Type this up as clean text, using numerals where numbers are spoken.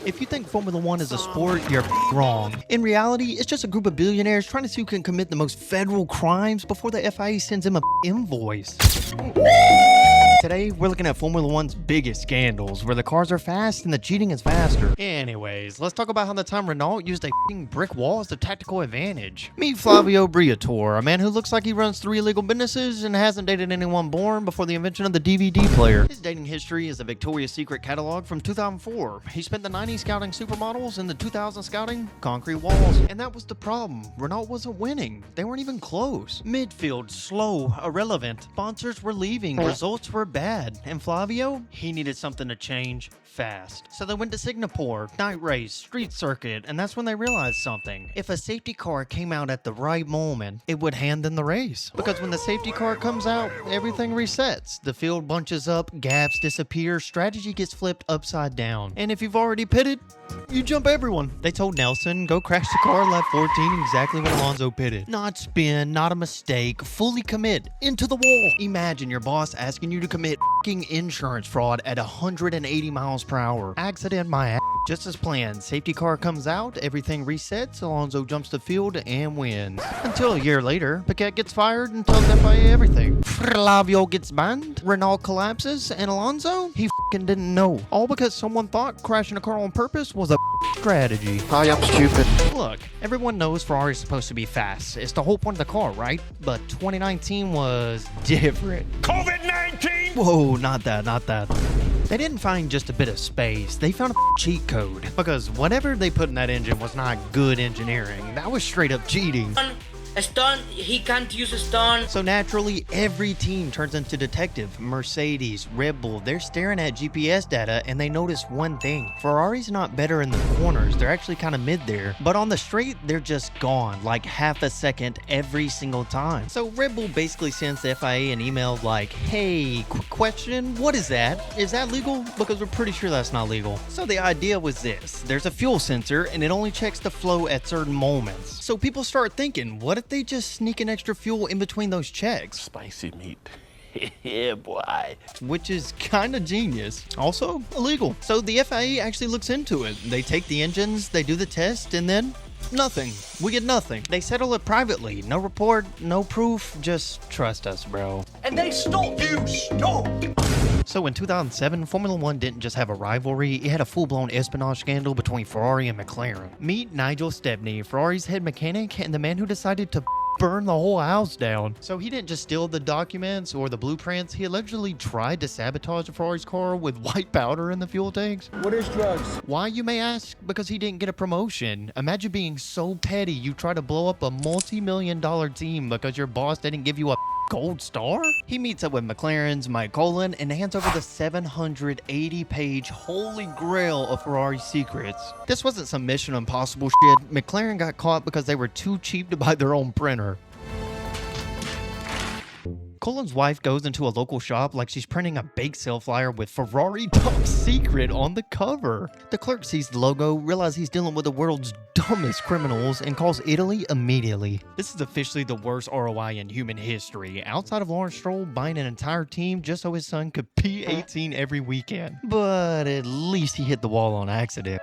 If you think Formula One is a sport, you're wrong. In reality, it's just a group of billionaires trying to see who can commit the most federal crimes before the FIA sends them a invoice. Today, we're looking at Formula One's biggest scandals, where the cars are fast and the cheating is faster. Anyways, let's talk about how the time Renault used a brick wall as a tactical advantage. Meet Flavio Briatore, a man who looks like he runs 3 illegal businesses and hasn't dated anyone born before the invention of the DVD player. His dating history is a Victoria's Secret catalog from 2004. He spent the 90s scouting supermodels and the 2000s scouting concrete walls. And that was the problem. Renault wasn't winning. They weren't even close. Midfield, slow, irrelevant. Sponsors were leaving. Results were bad. And Flavio, he needed something to change fast. So they went to Singapore, night race, street circuit, and that's when they realized something. If a safety car came out at the right moment, it would hand in the race. Because when the safety car comes out, everything resets. The field bunches up, gaps disappear, strategy gets flipped upside down. And if you've already pitted, you jump everyone. They told Nelson, go crash the car lap 14 exactly when Alonso pitted. Not spin, not a mistake, fully commit, into the wall. Imagine your boss asking you to commit insurance fraud at 180 miles per hour. Accident my ass. Just as planned, safety car comes out, everything resets, Alonso jumps the field and wins. Until a year later, Piquet gets fired and tells FIA everything. Flavio gets banned, Renault collapses, and Alonso, he didn't know. All because someone thought crashing a car on purpose was a strategy. Hi, I'm stupid. Look, everyone knows Ferrari's supposed to be fast. It's the whole point of the car, right? But 2019 was different. COVID-19! Whoa, not that. They didn't find just a bit of space, they found a cheat code. Because whatever they put in that engine was not good engineering, that was straight up cheating. Stun, he can't use a stun. So naturally, every team turns into detective. Mercedes, Red Bull, they're staring at GPS data and they notice one thing. Ferrari's not better in the corners, they're actually kind of mid there. But on the straight, they're just gone, like half a second every single time. So Red Bull basically sends the FIA an email like, hey, quick question, what is that? Is that legal? Because we're pretty sure that's not legal. So the idea was this, there's a fuel sensor and it only checks the flow at certain moments. So people start thinking, what if they just sneak an extra fuel in between those checks? Spicy meat. Yeah, boy. Which is kind of genius. Also illegal. So the FIA actually looks into it. They take the engines, they do the test, and then nothing. We get nothing. They settle it privately. No report, no proof. Just trust us, bro. And they stop you, stop! So in 2007, Formula One didn't just have a rivalry, it had a full-blown espionage scandal between Ferrari and McLaren. Meet Nigel Stepney, Ferrari's head mechanic and the man who decided to burn the whole house down. So he didn't just steal the documents or the blueprints, he allegedly tried to sabotage Ferrari's car with white powder in the fuel tanks. What is drugs? Why, you may ask? Because he didn't get a promotion. Imagine being so petty you try to blow up a multi-million-dollar team because your boss didn't give you a gold star? He meets up with McLaren's Mike Colin and hands over the 780-page holy grail of Ferrari secrets. This wasn't some Mission Impossible shit. McLaren got caught because they were too cheap to buy their own printer. Colin's wife goes into a local shop like she's printing a bake sale flyer with Ferrari Top Secret on the cover. The clerk sees the logo, realizes he's dealing with the world's dumbest criminals, and calls Italy immediately. This is officially the worst ROI in human history, outside of Lawrence Stroll buying an entire team just so his son could P18 every weekend. But at least he hit the wall on accident.